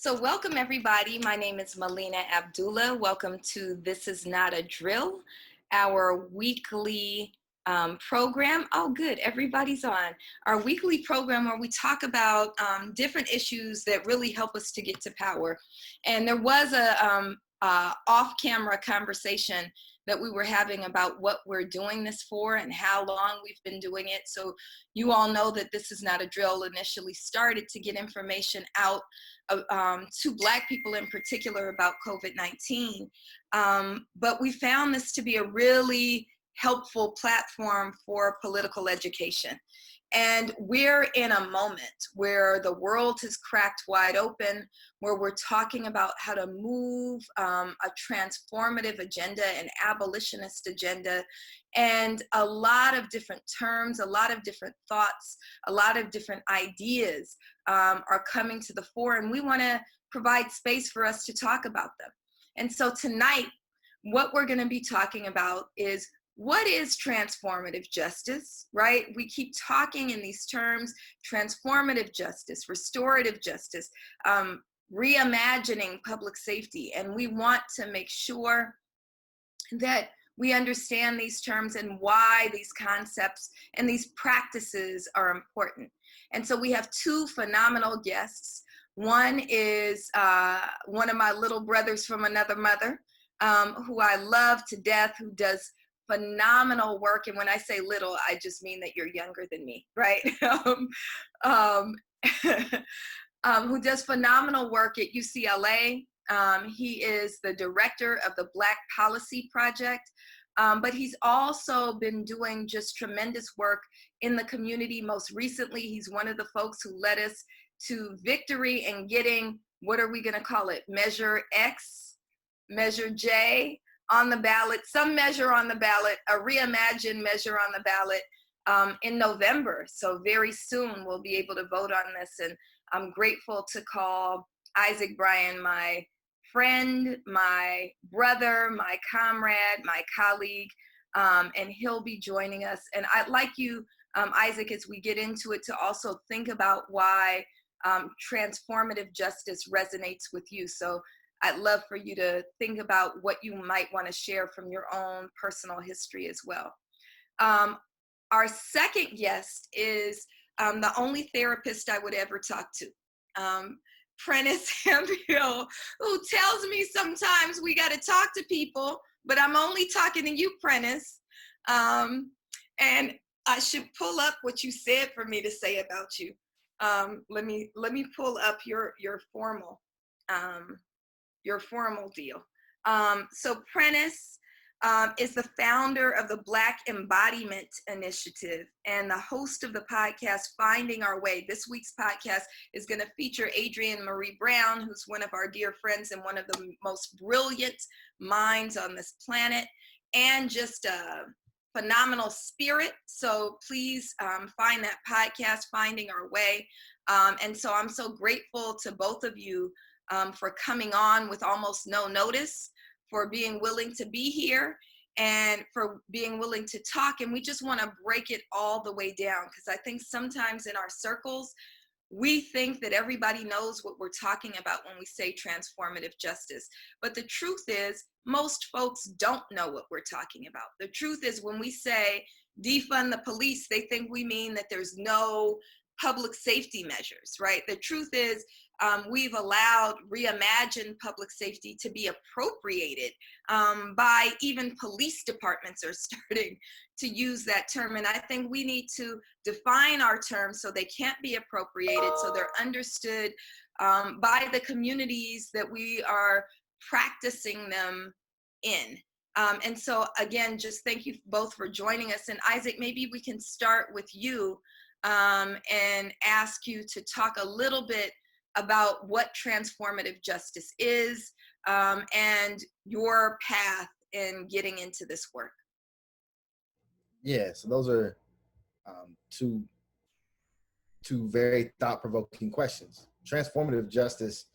So welcome everybody. My name is Melina Abdullah. Welcome to This Is Not a Drill, our weekly program. Oh, good. Everybody's on. Our weekly program where we talk about different issues that really help us to get to power. And there was a off-camera conversation that we were having about what we're doing this for and how long we've been doing it. So you all know that This Is Not a Drill initially started to get information out to Black people in particular about COVID-19. But we found this to be a really helpful platform for political education. And we're in a moment where the world has cracked wide open, where we're talking about how to move a transformative agenda, an abolitionist agenda, and a lot of different terms, a lot of different thoughts, a lot of different ideas are coming to the fore, and we want to provide space for us to talk about them. And so tonight, what we're going to be talking about is what is transformative justice, right? We keep talking in these terms: transformative justice, restorative justice, reimagining public safety. And we want to make sure that we understand these terms and why these concepts and these practices are important. And so we have two phenomenal guests. One is one of my little brothers from another mother, who I love to death, who does phenomenal work. And when I say little, I just mean that you're younger than me, right? Who does phenomenal work at UCLA. He is the director of the Black Policy Project, but he's also been doing just tremendous work in the community. Most recently, he's one of the folks who led us to victory in getting, what are we gonna call it? Measure X, Measure J on the ballot, some measure on the ballot, a reimagined measure on the ballot in November. So very soon we'll be able to vote on this. And I'm grateful to call Isaac Bryan my friend, my brother, my comrade, my colleague, and he'll be joining us. And I'd like you, Isaac, as we get into it, to also think about why transformative justice resonates with you. So I'd love for you to think about what you might want to share from your own personal history as well. Our second guest is the only therapist I would ever talk to, Prentis Hemphill, who tells me sometimes we got to talk to people, but I'm only talking to you, Prentis. And I should pull up what you said for me to say about you. Let me pull up your formal deal. So Prentis is the founder of the Black Embodiment Initiative and the host of the podcast, Finding Our Way. This week's podcast is going to feature Adrienne Marie Brown, who's one of our dear friends and one of the most brilliant minds on this planet, and just a phenomenal spirit. So please find that podcast, Finding Our Way. And so I'm so grateful to both of you for coming on with almost no notice, for being willing to be here, and for being willing to talk. And we just want to break it all the way down, because I think sometimes in our circles, we think that everybody knows what we're talking about when we say transformative justice. But the truth is, most folks don't know what we're talking about. The truth is, when we say defund the police, they think we mean that there's no public safety measures, right? The truth is, we've allowed reimagined public safety to be appropriated by even police departments are starting to use that term. And I think we need to define our terms so they can't be appropriated, so they're understood by the communities that we are practicing them in. And so again, just thank you both for joining us. And Isaac, maybe we can start with you and ask you to talk a little bit about what transformative justice is and your path in getting into this work. Yeah, so those are two very thought-provoking questions. Transformative justice,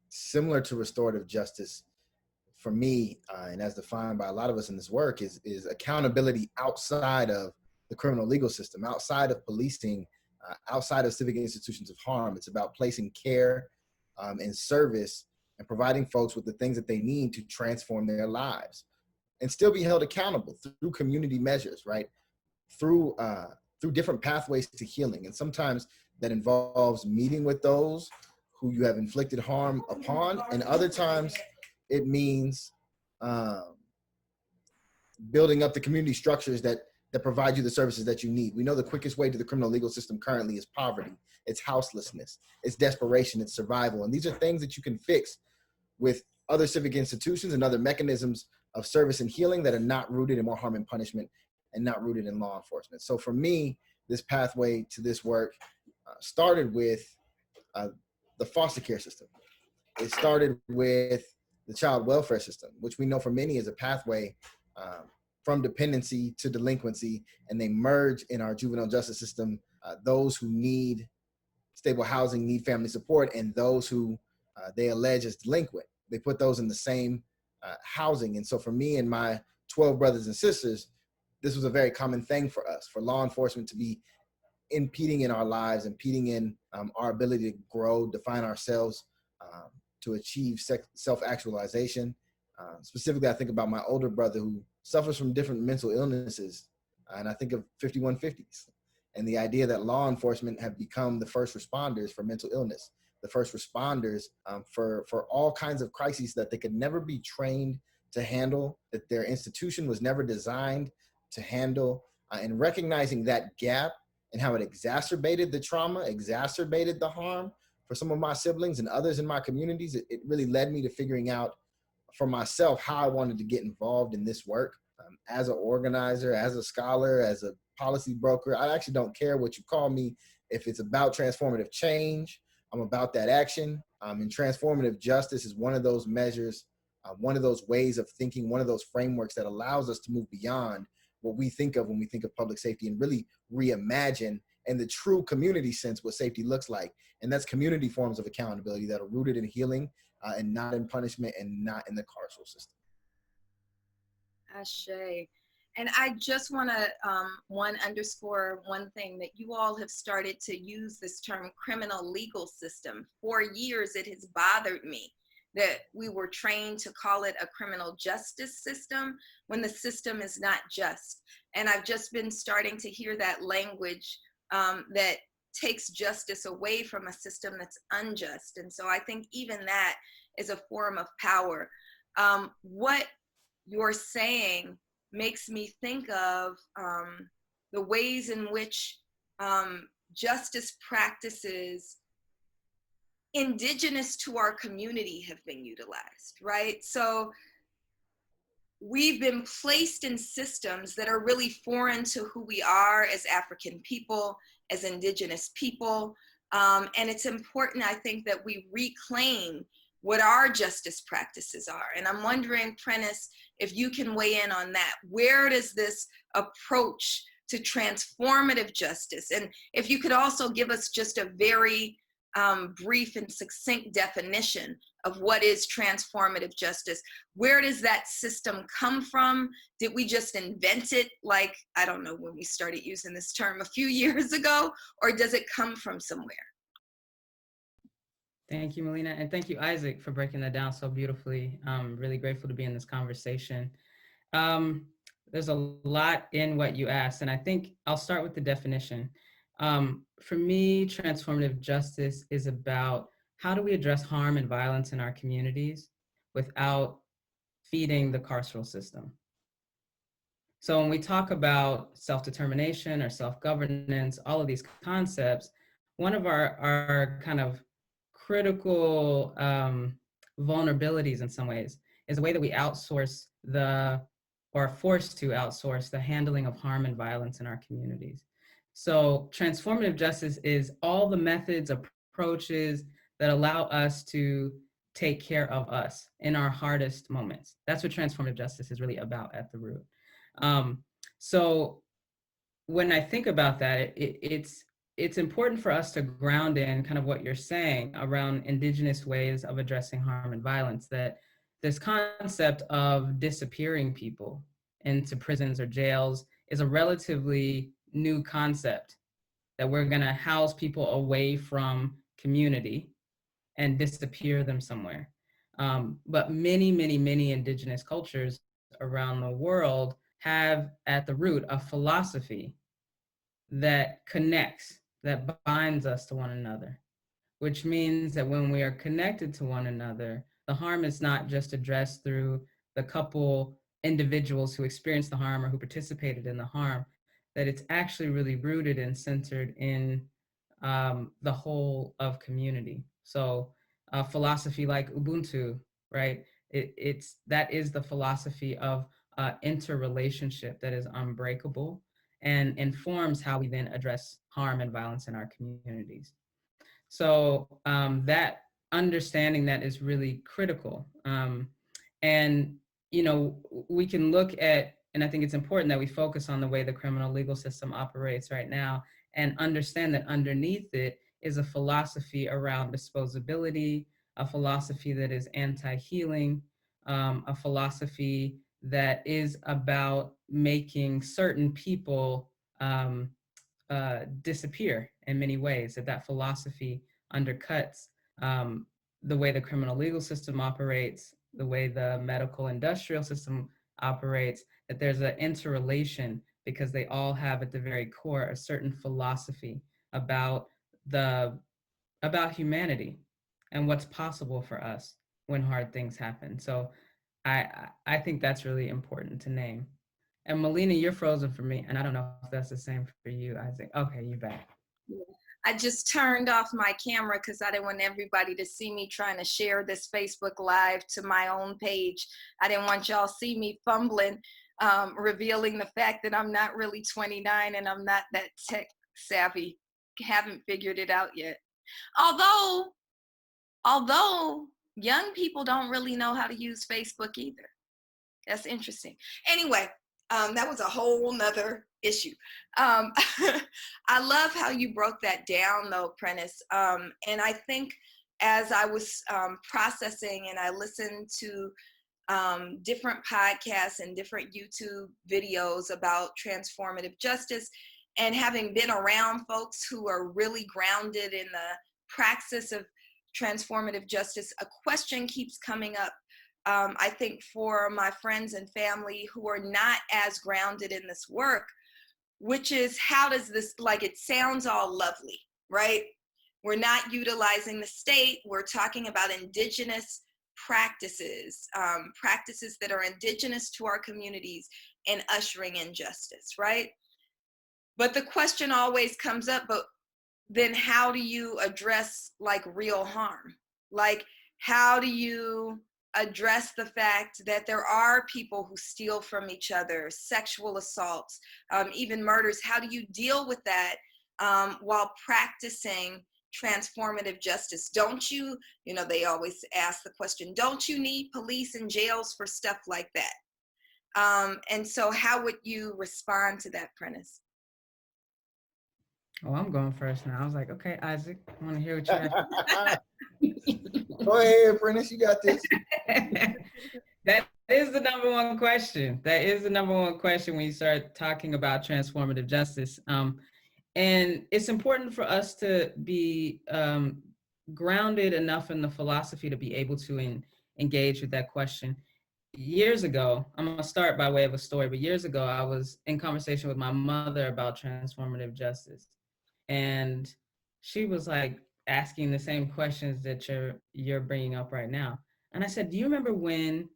similar to restorative justice, for me, and as defined by a lot of us in this work, is accountability outside of the criminal legal system, outside of policing, outside of civic institutions of harm. It's about placing care and service and providing folks with the things that they need to transform their lives and still be held accountable through community measures, right? Through different pathways to healing. And sometimes that involves meeting with those who you have inflicted harm upon, and other times it means building up the community structures that provide you the services that you need. We know the quickest way to the criminal legal system currently is poverty, it's houselessness, it's desperation, it's survival. And these are things that you can fix with other civic institutions and other mechanisms of service and healing that are not rooted in more harm and punishment and not rooted in law enforcement. So for me, this pathway to this work started with the foster care system. It started with the child welfare system, which we know for many is a pathway from dependency to delinquency, and they merge in our juvenile justice system. Those who need stable housing, need family support, and those who they allege as delinquent, they put those in the same housing. And so for me and my 12 brothers and sisters, this was a very common thing for us, for law enforcement to be impeding in our lives, impeding in our ability to grow, define ourselves, to achieve self-actualization. Specifically, I think about my older brother who suffers from different mental illnesses, and I think of 5150s and the idea that law enforcement have become the first responders for mental illness, the first responders for all kinds of crises that they could never be trained to handle, that their institution was never designed to handle, and recognizing that gap and how it exacerbated the trauma, exacerbated the harm for some of my siblings and others in my communities. It really led me to figuring out for myself how I wanted to get involved in this work as an organizer, as a scholar, as a policy broker. I actually don't care what you call me. If it's about transformative change, I'm about that action. And transformative justice is one of those measures, one of those ways of thinking, one of those frameworks that allows us to move beyond what we think of when we think of public safety and really reimagine in the true community sense what safety looks like. And that's community forms of accountability that are rooted in healing and not in punishment and not in the carceral system. Ashe. And I just want to underscore one thing, that you all have started to use this term criminal legal system. For years, it has bothered me that we were trained to call it a criminal justice system when the system is not just. And I've just been starting to hear that language that takes justice away from a system that's unjust. And so I think even that is a form of power. What you're saying makes me think of the ways in which justice practices indigenous to our community have been utilized, right? So we've been placed in systems that are really foreign to who we are as African people, as indigenous people. And it's important, I think, that we reclaim what our justice practices are. And I'm wondering, Prentis, if you can weigh in on that. Where does this approach to transformative justice, and if you could also give us just a very brief and succinct definition of what is transformative justice. Where does that system come from? Did we just invent it, like, I don't know when we started using this term a few years ago, or does it come from somewhere? Thank you, Melina, and thank you, Isaac, for breaking that down so beautifully. I'm really grateful to be in this conversation. There's a lot in what you asked, and I think I'll start with the definition. For me, transformative justice is about how do we address harm and violence in our communities without feeding the carceral system. So when we talk about self-determination or self-governance, all of these concepts, one of our kind of critical vulnerabilities in some ways is the way that we outsource or are forced to outsource the handling of harm and violence in our communities. So transformative justice is all the methods, approaches that allow us to take care of us in our hardest moments. That's what transformative justice is really about at the root. So when I think about that, it's important for us to ground in kind of what you're saying around indigenous ways of addressing harm and violence, that this concept of disappearing people into prisons or jails is a relatively new concept, that we're going to house people away from community and disappear them somewhere. But many, many, many indigenous cultures around the world have at the root a philosophy that connects, that binds us to one another, which means that when we are connected to one another, the harm is not just addressed through the couple individuals who experienced the harm or who participated in the harm, that it's actually really rooted and centered in the whole of community. So a philosophy like Ubuntu, right? That is the philosophy of interrelationship that is unbreakable and informs how we then address harm and violence in our communities. So that understanding that is really critical. And, you know, we can look at, and I think it's important that we focus on the way the criminal legal system operates right now and understand that underneath it is a philosophy around disposability, a philosophy that is anti-healing, a philosophy that is about making certain people disappear in many ways, that philosophy undercuts the way the criminal legal system operates, the way the medical industrial system operates, that there's an interrelation because they all have at the very core a certain philosophy about about humanity and what's possible for us when hard things happen. So I think that's really important to name. And Melina, you're frozen for me, and I don't know if that's the same for you, Isaac. Okay, you're back. I just turned off my camera because I didn't want everybody to see me trying to share this Facebook Live to my own page. I didn't want y'all see me fumbling, revealing the fact that I'm not really 29 and I'm not that tech savvy. Haven't figured it out yet. Although young people don't really know how to use Facebook either. That's interesting. Anyway, that was a whole nother issue. I love how you broke that down though, Prentis. And I think as I was processing and I listened to different podcasts and different YouTube videos about transformative justice, and having been around folks who are really grounded in the praxis of transformative justice, a question keeps coming up. I think for my friends and family who are not as grounded in this work, which is how does this, like, it sounds all lovely, right? We're not utilizing the state. We're talking about indigenous practices, practices that are indigenous to our communities and ushering in justice, right? But the question always comes up, but then how do you address like real harm? Like, how do you address the fact that there are people who steal from each other, sexual assaults, even murders? How do you deal with that while practicing transformative justice? Don't you, you know, they always ask the question, don't you need police and jails for stuff like that? And so how would you respond to that, Prentis? Oh, I'm going first now. I was like, okay, Isaac, I want to hear what you have. Go ahead, Prentis, you got this. That is the number one question. That is the number one question when you start talking about transformative justice. And it's important for us to be grounded enough in the philosophy to be able to engage with that question. Years ago, I'm going to start by way of a story, but years ago, I was in conversation with my mother about transformative justice. And she was like asking the same questions that you're bringing up right now. And I said, do you remember when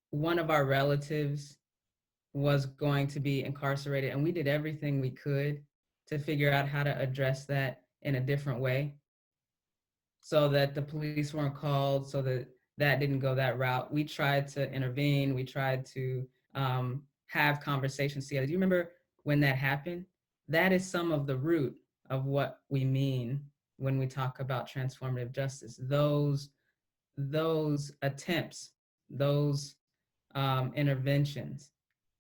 one of our relatives was going to be incarcerated and we did everything we could to figure out how to address that in a different way so that the police weren't called, so that that didn't go that route? We tried to intervene. We tried to have conversations together. Do you remember when that happened? That is some of the root of what we mean when we talk about transformative justice. Those attempts, those interventions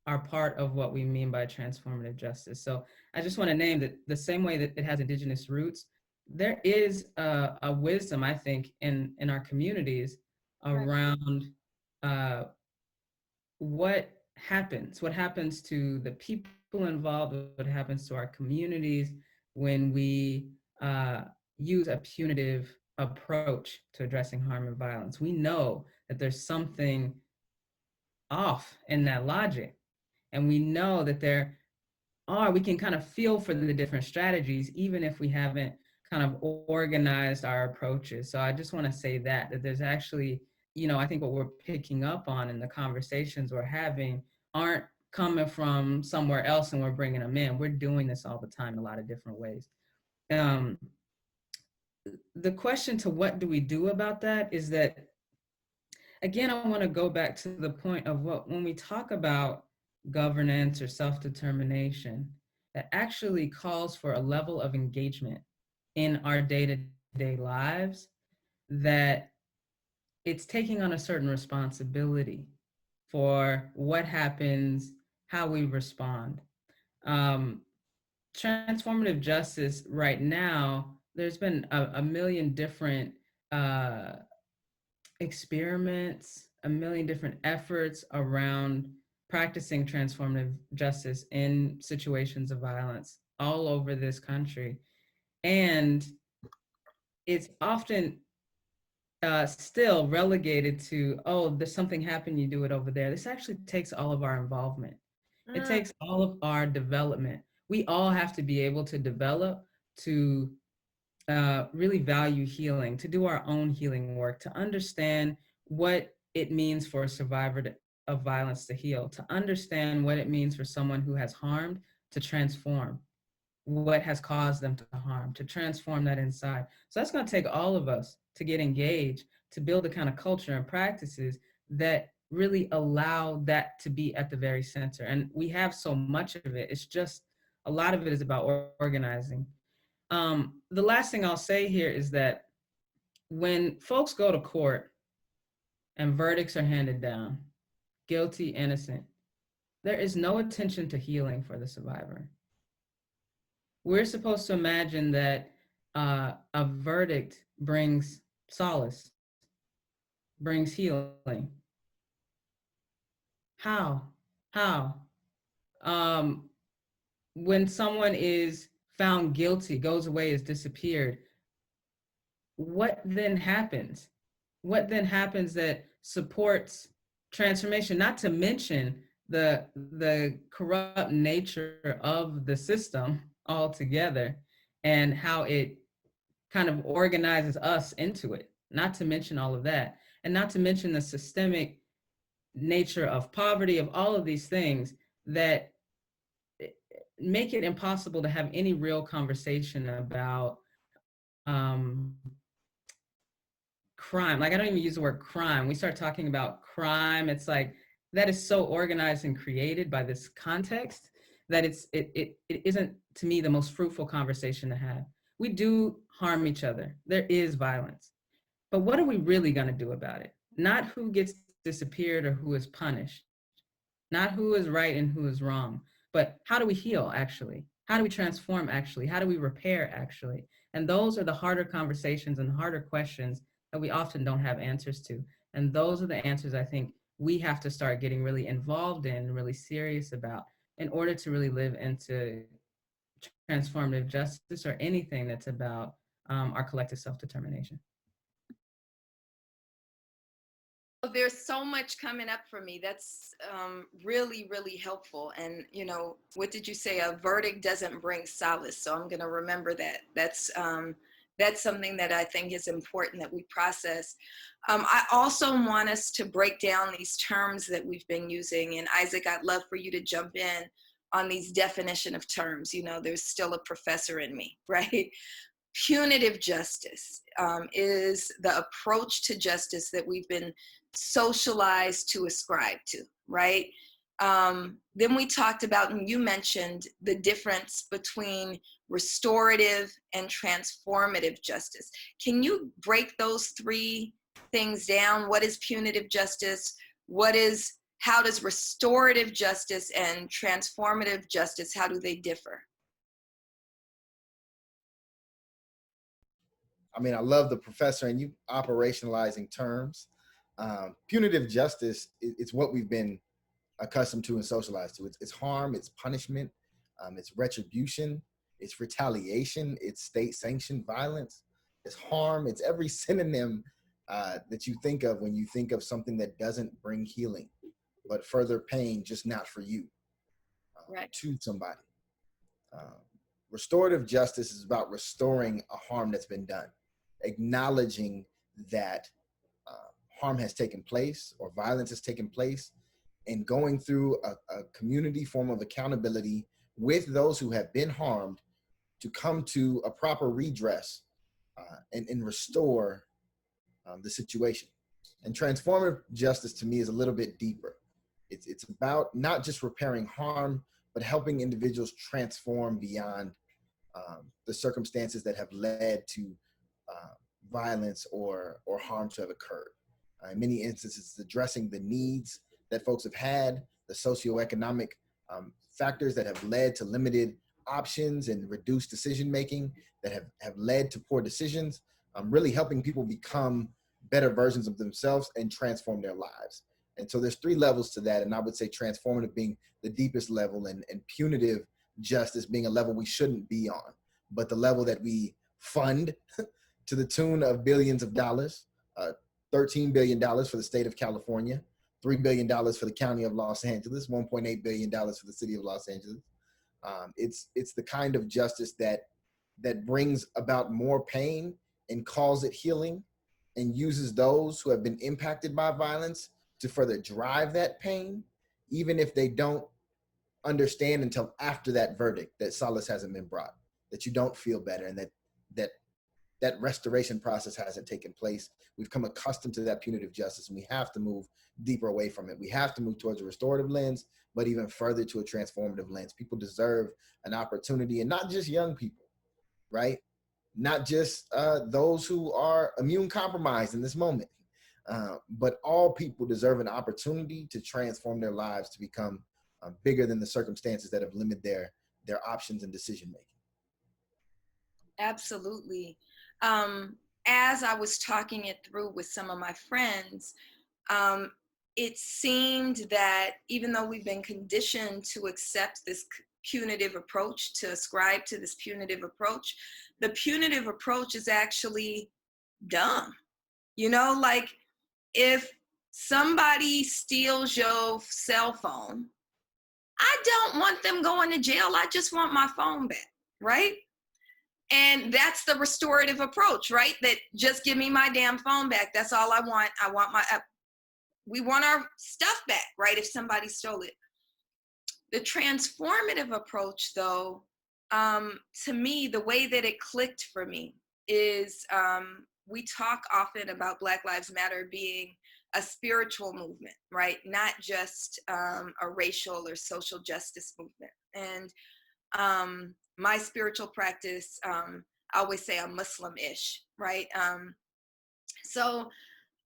are part of what we mean by transformative justice. So I just want to name that the same way that it has indigenous roots, there is a wisdom, I think, in our communities around what happens to the people involved, what happens to our communities when we use a punitive approach to addressing harm and violence. We know that there's something off in that logic. And we know that we can kind of feel for the different strategies, even if we haven't kind of organized our approaches. So I just want to say that there's actually, I think what we're picking up on in the conversations we're having aren't coming from somewhere else and we're bringing them in. We're doing this all the time in a lot of different ways. The question to what do we do about that is that, again, I want to go back to the point of when we talk about governance or self-determination, that actually calls for a level of engagement in our day-to-day lives, that it's taking on a certain responsibility for what happens, how we respond. Transformative justice right now, there's been a million different experiments, a million different efforts around practicing transformative justice in situations of violence all over this country. And it's often still relegated to, oh, there's something happened, you do it over there. This actually takes all of our involvement. It takes all of our development. We all have to be able to develop, to really value healing, to do our own healing work, to understand what it means for a survivor of violence to heal, to understand what it means for someone who has harmed to transform what has caused them to harm, to transform that inside. So that's going to take all of us to get engaged, to build the kind of culture and practices that really allow that to be at the very center. And we have so much of it. It's just, a lot of it is about organizing. The last thing I'll say here is that when folks go to court and verdicts are handed down, guilty, innocent, there is no attention to healing for the survivor. We're supposed to imagine that a verdict brings solace, brings healing. How? When someone is found guilty, goes away, is disappeared, what then happens? What then happens that supports transformation? Not to mention the corrupt nature of the system altogether and how it kind of organizes us into it. Not to mention all of that, and not to mention the systemic nature of poverty, of all of these things that make it impossible to have any real conversation about crime. Like, I don't even use the word crime. We start talking about crime, it's like that is so organized and created by this context that it isn't, to me, the most fruitful conversation to have. We do harm each other. There is violence. But what are we really going to do about it? Not who gets disappeared or who is punished. Not who is right and who is wrong. But how do we heal, actually? How do we transform, actually? How do we repair, actually? And those are the harder conversations and harder questions that we often don't have answers to. And those are the answers I think we have to start getting really involved in, really serious about, in order to really live into transformative justice or anything that's about our collective self-determination. There's so much coming up for me. That's really, really helpful. And, what did you say? A verdict doesn't bring solace. So I'm going to remember that. That's something that I think is important that we process. I also want us to break down these terms that we've been using. And Isaac, I'd love for you to jump in on these definition of terms. There's still a professor in me, right? Punitive justice is the approach to justice that we've been socialized to ascribe to, right? Then we talked about, and you mentioned, the difference between restorative and transformative justice. Can you break those three things down? What is punitive justice? How does restorative justice and transformative justice, how do they differ? I mean, I love the professor and you operationalizing terms. Punitive justice, it's what we've been accustomed to and socialized to. It's harm, it's punishment, it's retribution, it's retaliation, it's state-sanctioned violence. it's harm, it's every synonym that you think of when you think of something that doesn't bring healing, but further pain, just not for you, Right. to somebody. Restorative justice is about restoring a harm that's been done, acknowledging that harm has taken place or violence has taken place, and going through a community form of accountability with those who have been harmed to come to a proper redress and restore the situation. And transformative justice to me is a little bit deeper. It's about not just repairing harm, but helping individuals transform beyond the circumstances that have led to violence or harm to have occurred. In many instances, it's addressing the needs that folks have had, the socioeconomic factors that have led to limited options and reduced decision making that have led to poor decisions, really helping people become better versions of themselves and transform their lives. And so there's three levels to that. And I would say transformative being the deepest level, and punitive justice being a level we shouldn't be on, but the level that we fund to the tune of billions of dollars, $13 billion for the state of California, $3 billion for the county of Los Angeles, $1.8 billion for the city of Los Angeles. It's the kind of justice that brings about more pain and calls it healing, and uses those who have been impacted by violence to further drive that pain, even if they don't understand until after that verdict that solace hasn't been brought, that you don't feel better, and that restoration process hasn't taken place. We've come accustomed to that punitive justice, and we have to move deeper away from it. We have to move towards a restorative lens, but even further to a transformative lens. People deserve an opportunity, and not just young people, right? Not just those who are immune compromised in this moment, but all people deserve an opportunity to transform their lives to become bigger than the circumstances that have limited their options and decision making. Absolutely. As I was talking it through with some of my friends, it seemed that even though we've been conditioned to accept this punitive approach, to ascribe to this punitive approach, the punitive approach is actually dumb. You know, like if somebody steals your cell phone, I don't want them going to jail. I just want my phone back, right? And that's the restorative approach, right? That just give me my damn phone back. That's all I want. I want we want our stuff back, right? If somebody stole it. The transformative approach, though, to me, the way that it clicked for me is we talk often about Black Lives Matter being a spiritual movement, right? Not just a racial or social justice movement. And my spiritual practice, I always say I'm Muslim-ish, right? So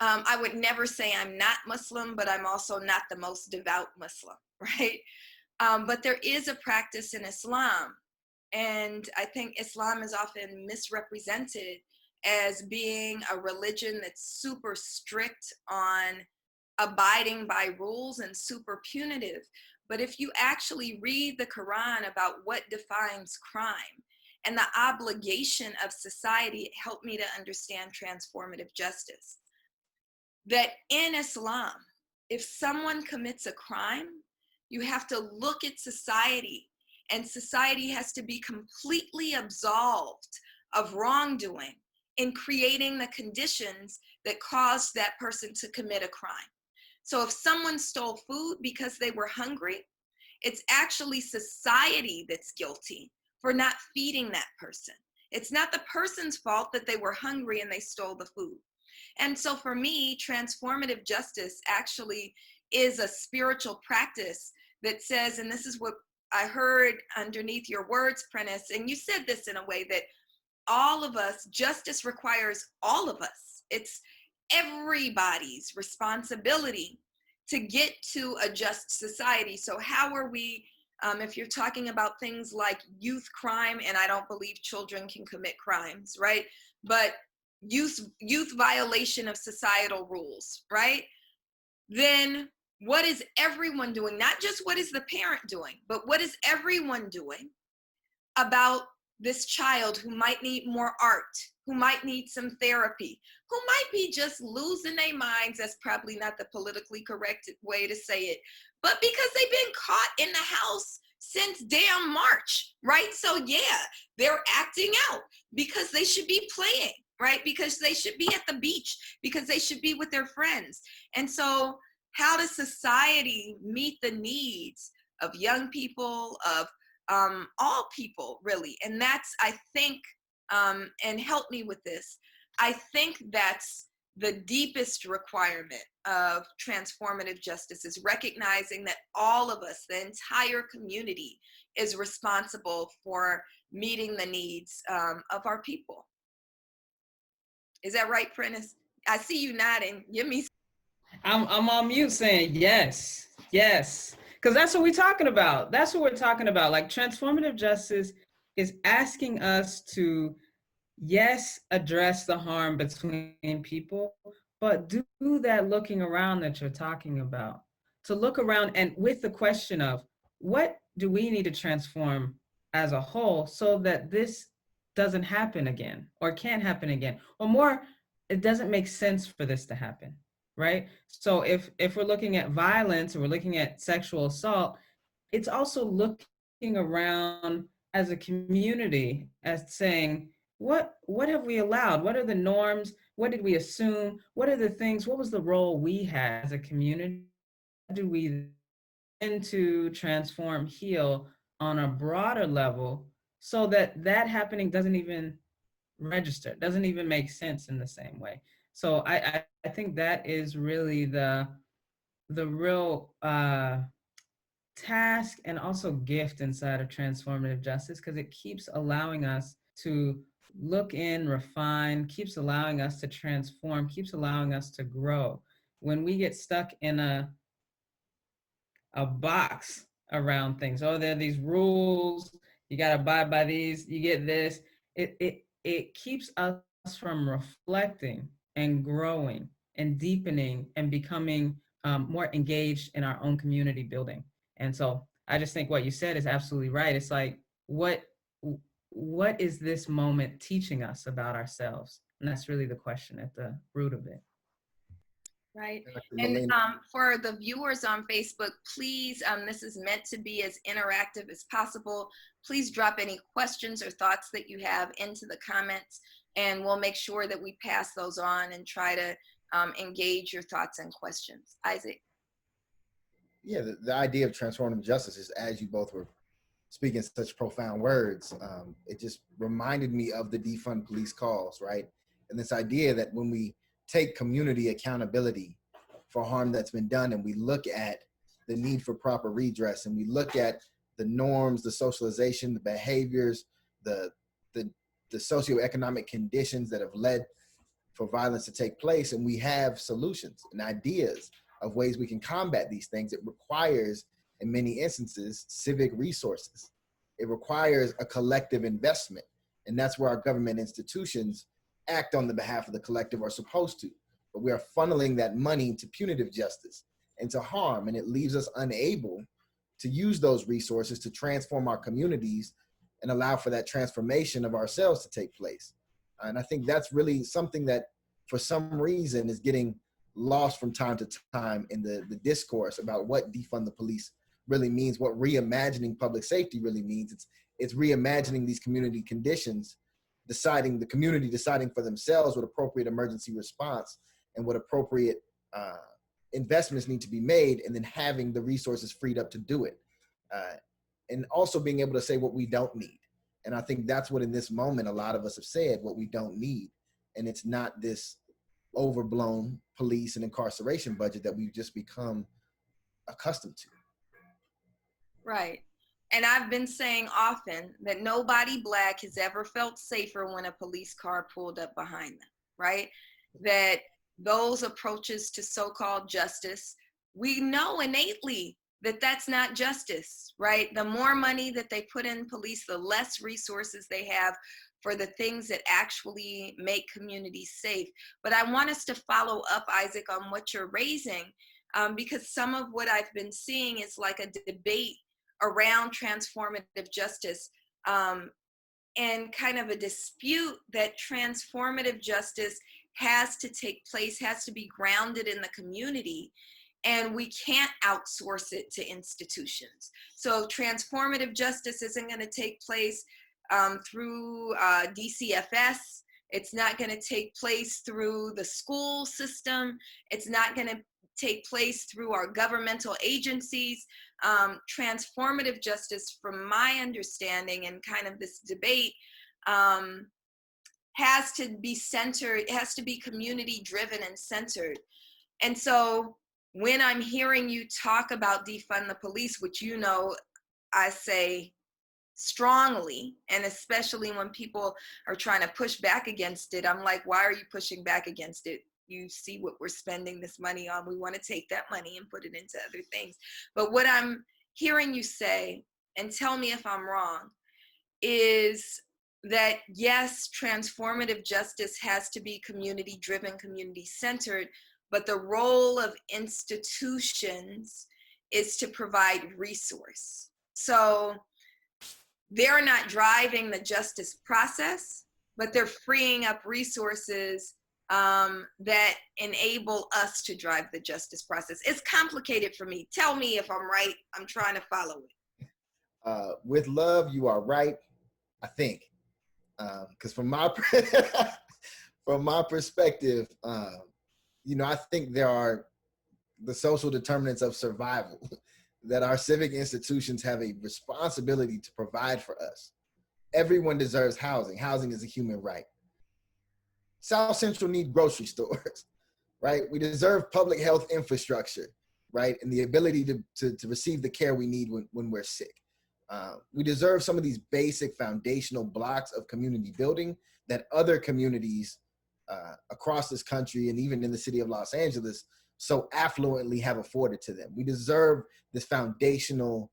I would never say I'm not Muslim, but I'm also not the most devout Muslim, right? But there is a practice in Islam, and I think Islam is often misrepresented as being a religion that's super strict on abiding by rules and super punitive. But if you actually read the Quran about what defines crime and the obligation of society, it helped me to understand transformative justice. That in Islam, if someone commits a crime, you have to look at society, and society has to be completely absolved of wrongdoing in creating the conditions that caused that person to commit a crime. So if someone stole food because they were hungry, it's actually society that's guilty for not feeding that person. It's not the person's fault that they were hungry and they stole the food. And so for me, transformative justice actually is a spiritual practice that says, and this is what I heard underneath your words, Prentis, and you said this in a way that all of us, justice requires all of us. It's everybody's responsibility to get to a just society. So how are we, if you're talking about things like youth crime, and I don't believe children can commit crimes, right? But youth violation of societal rules, right? Then what is everyone doing? Not just what is the parent doing, but what is everyone doing about this child who might need more art, who might need some therapy, who might be just losing their minds. That's probably not the politically correct way to say it, but because they've been caught in the house since damn March, right? So yeah, they're acting out because they should be playing, right? Because they should be at the beach, because they should be with their friends. And so how does society meet the needs of young people, of all people, really? And that's, I think, and help me with this, I think that's the deepest requirement of transformative justice, is recognizing that all of us, the entire community, is responsible for meeting the needs of our people. Is that right, Prentis? I see you nodding. Give me. I'm on mute saying yes, yes, because that's what we're talking about. That's what we're talking about. Like, transformative justice is asking us to, yes, address the harm between people, but do that looking around that you're talking about. To look around and with the question of, what do we need to transform as a whole so that this doesn't happen again, or can't happen again, or more, it doesn't make sense for this to happen, right? So if we're looking at violence, or we're looking at sexual assault, it's also looking around as a community as saying, what have we allowed? What are the norms? What did we assume? What are the things? What was the role we had as a community? How do we then to transform, heal on a broader level so that that happening doesn't even register, doesn't even make sense in the same way? So I think that is really the real task and also gift inside of transformative justice, because it keeps allowing us to look in, refine, keeps allowing us to transform, keeps allowing us to grow. When we get stuck in a box around things, oh, there are these rules, you got to abide by these, you get this, it keeps us from reflecting and growing and deepening and becoming more engaged in our own community building. And so I just think what you said is absolutely right. It's like, what is this moment teaching us about ourselves? And that's really the question at the root of it. Right. And Melina. for the viewers on Facebook, please, this is meant to be as interactive as possible. Please drop any questions or thoughts that you have into the comments, and we'll make sure that we pass those on and try to engage your thoughts and questions. Isaac? Yeah, the idea of transformative justice is, as you both were speaking such profound words, it just reminded me of the defund police calls, right? And this idea that when we take community accountability for harm that's been done, and we look at the need for proper redress, and we look at the norms, the socialization, the behaviors, the socioeconomic conditions that have led for violence to take place, and we have solutions and ideas of ways we can combat these things, it requires, in many instances, civic resources. It requires a collective investment. And that's where our government institutions act on the behalf of the collective, are supposed to. But we are funneling that money to punitive justice and to harm, and it leaves us unable to use those resources to transform our communities and allow for that transformation of ourselves to take place. And I think that's really something that, for some reason, is getting lost from time to time in the discourse about what defund the police really means, what reimagining public safety really means. It's reimagining these community conditions, the community deciding for themselves what appropriate emergency response and what appropriate investments need to be made, and then having the resources freed up to do it. And also being able to say what we don't need. And I think that's what, in this moment, a lot of us have said, what we don't need. And it's not this overblown police and incarceration budget that we've just become accustomed to. Right. And I've been saying often that nobody Black has ever felt safer when a police car pulled up behind them, right? That those approaches to so-called justice, we know innately that that's not justice, right? The more money that they put in police, the less resources they have for the things that actually make communities safe. But I want us to follow up, Isaac, on what you're raising, because some of what I've been seeing is like a debate around transformative justice in kind of a dispute that transformative justice has to take place, has to be grounded in the community, and we can't outsource it to institutions. So transformative justice isn't going to take place through DCFS. It's not going to take place through the school system. It's not going to take place through our governmental agencies. Transformative justice, from my understanding and kind of this debate, has to be centered, it has to be community driven and centered. And so when I'm hearing you talk about defund the police, which you know I say strongly, and especially when people are trying to push back against it, I'm like, why are you pushing back against it? You see what we're spending this money on. We want to take that money and put it into other things. But what I'm hearing you say, and tell me if I'm wrong, is that yes, transformative justice has to be community driven, community centered, but the role of institutions is to provide resource. So they're not driving the justice process, but they're freeing up resources that enable us to drive the justice process. It's complicated for me. Tell me if I'm right. I'm trying to follow it. With love, you are right, I think. Because from my perspective, I think there are the social determinants of survival that our civic institutions have a responsibility to provide for us. Everyone deserves housing. Housing is a human right. South Central need grocery stores, right? We deserve public health infrastructure, right? And the ability to receive the care we need when we're sick. We deserve some of these basic foundational blocks of community building that other communities across this country and even in the city of Los Angeles so affluently have afforded to them. We deserve this foundational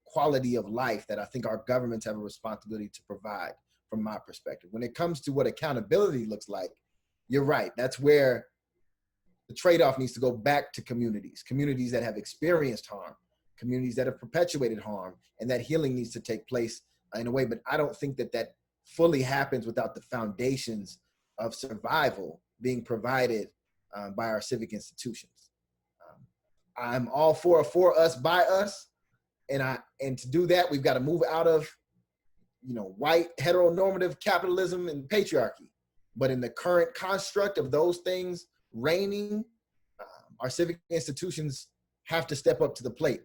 quality of life that I think our governments have a responsibility to provide, from my perspective. When it comes to what accountability looks like, you're right. That's where the trade-off needs to go back to communities that have experienced harm, communities that have perpetuated harm, and that healing needs to take place in a way. But I don't think that fully happens without the foundations of survival being provided by our civic institutions. I'm all for us by us, and to do that, we've got to move out of white heteronormative capitalism and patriarchy. But in the current construct of those things reigning, our civic institutions have to step up to the plate.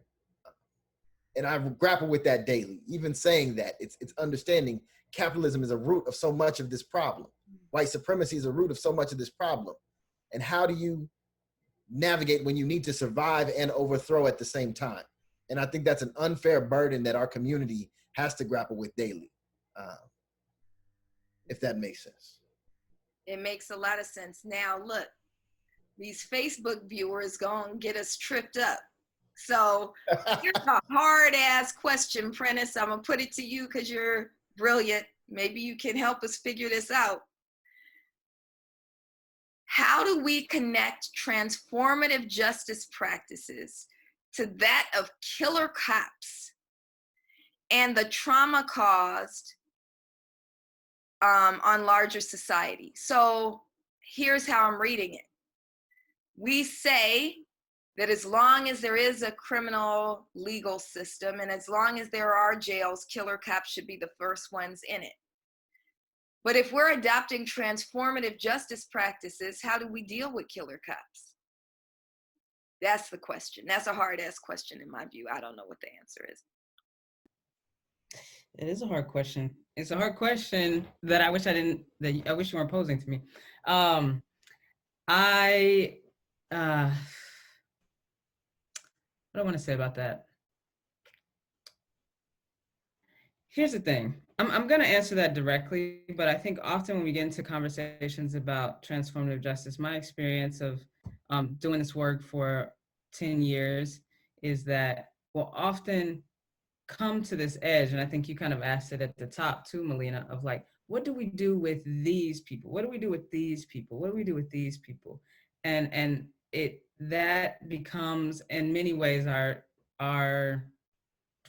And I grapple with that daily. Even saying that, it's understanding capitalism is a root of so much of this problem. White supremacy is a root of so much of this problem. And how do you navigate when you need to survive and overthrow at the same time? And I think that's an unfair burden that our community has to grapple with daily, if that makes sense. It makes a lot of sense. Now, look, these Facebook viewers gonna get us tripped up. So here's a hard-ass question, Prentis. I'm gonna put it to you because you're brilliant. Maybe you can help us figure this out. How do we connect transformative justice practices to that of killer cops and the trauma caused on larger society? So here's how I'm reading it. We say that as long as there is a criminal legal system and as long as there are jails, killer cops should be the first ones in it. But if we're adopting transformative justice practices, how do we deal with killer cops? That's the question. That's a hard-ass question in my view. I don't know what the answer is. It is a hard question. It's a hard question that I wish I wish you weren't posing to me. What do I want to say about that? Here's the thing. I'm going to answer that directly, but I think often when we get into conversations about transformative justice, my experience of doing this work for 10 years is that we'll often come to this edge, and I think you kind of asked it at the top too, Melina, of like, what do we do with these people? What do we do with these people? What do we do with these people? And that becomes in many ways our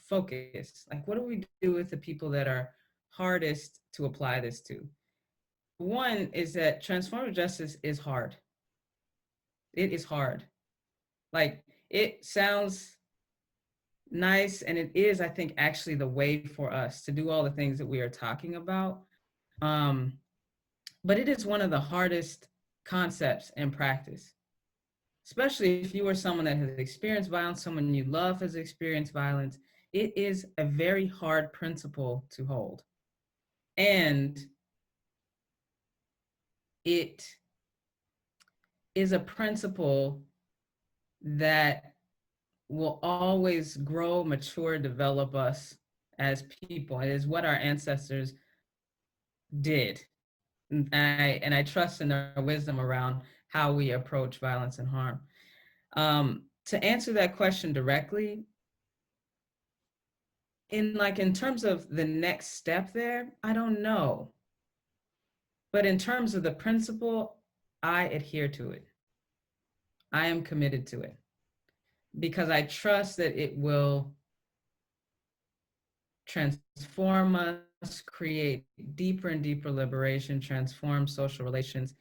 focus. Like, what do we do with the people that are hardest to apply this to. One is that transformative justice is hard. It is hard. Like, it sounds nice, and it is, I think, actually the way for us to do all the things that we are talking about. But it is one of the hardest concepts in practice, especially if you are someone that has experienced violence, someone you love has experienced violence. It is a very hard principle to hold. And it is a principle that will always grow, mature, develop us as people. It is what our ancestors did. And I trust in their wisdom around how we approach violence and harm. To answer that question directly, in terms of the next step there, I don't know. But in terms of the principle, I adhere to it. I am committed to it because I trust that it will transform us, create deeper and deeper liberation, transform social relations.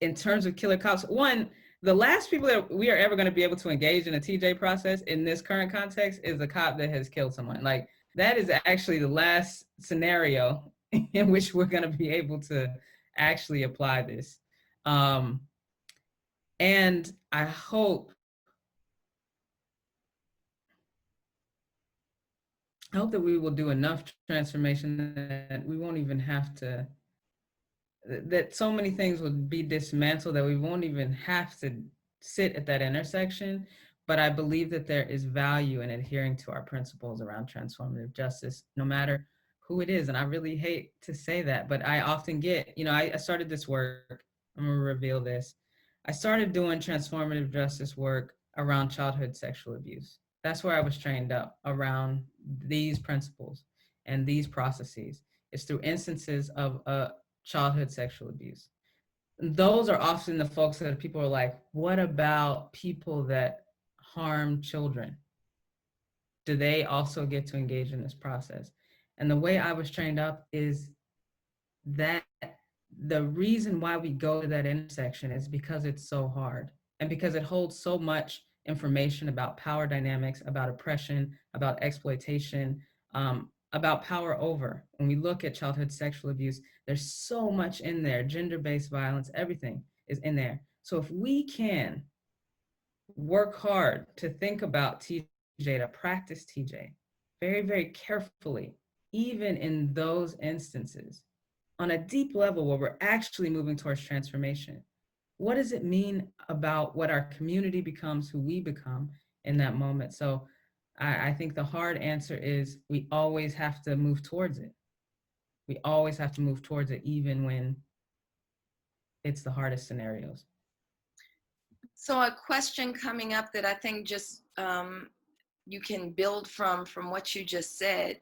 In terms of killer cops, one, the last people that we are ever going to be able to engage in a TJ process in this current context is a cop that has killed someone. Like, that is actually the last scenario in which we're going to be able to actually apply this. And I hope that we will do enough transformation that we won't even have to, that so many things will be dismantled that we won't even have to sit at that intersection. But I believe that there is value in adhering to our principles around transformative justice, no matter who it is. And I really hate to say that, but I often get, I started this work, I'm gonna reveal this. I started doing transformative justice work around childhood sexual abuse. That's where I was trained up around these principles and these processes. It's through instances of childhood sexual abuse. Those are often the folks that people are like, what about people that harm children? Do they also get to engage in this process? And the way I was trained up is that the reason why we go to that intersection is because it's so hard and because it holds so much information about power dynamics, about oppression, about exploitation, about power over. When we look at childhood sexual abuse, there's so much in there, gender-based violence, everything is in there. So if we can work hard to think about TJ, to practice TJ very, very carefully, even in those instances, on a deep level where we're actually moving towards transformation. What does it mean about what our community becomes, who we become in that moment? So I think the hard answer is we always have to move towards it. We always have to move towards it, even when it's the hardest scenarios. So a question coming up that I think just you can build from what you just said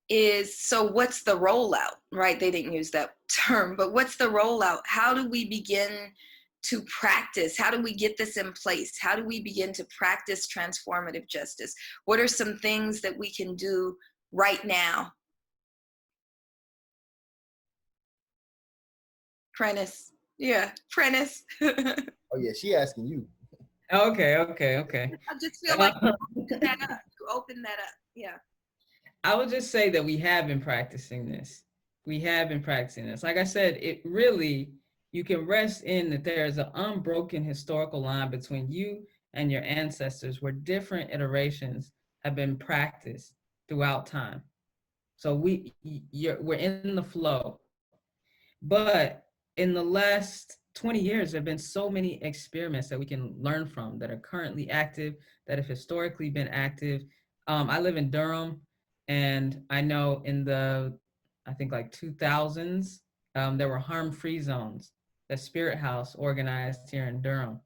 is, so what's the rollout, right? They didn't use that term, but what's the rollout? How do we begin to practice? How do we get this in place? How do we begin to practice transformative justice? What are some things that we can do right now? Prentis. Yeah, Prentis. Oh yeah, she asking you. Okay. I just feel like you open that up. Yeah. I would just say that we have been practicing this. Like I said, it really, you can rest in that there is an unbroken historical line between you and your ancestors where different iterations have been practiced throughout time. So we're in the flow. But in the last 20 years, there have been so many experiments that we can learn from that are currently active, that have historically been active. I live in Durham, and I know in I think like 2000s, there were harm-free zones that Spirit House organized here in Durham,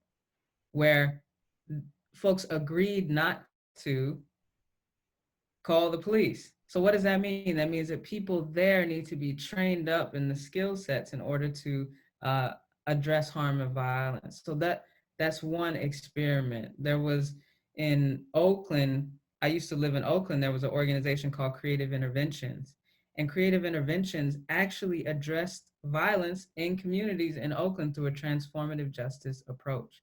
where folks agreed not to call the police. So what does that mean? That means that people there need to be trained up in the skill sets in order to address harm and violence. So that's one experiment. There was in Oakland, I used to live in Oakland, there was an organization called Creative Interventions. and creative interventions actually addressed violence in communities in Oakland through a transformative justice approach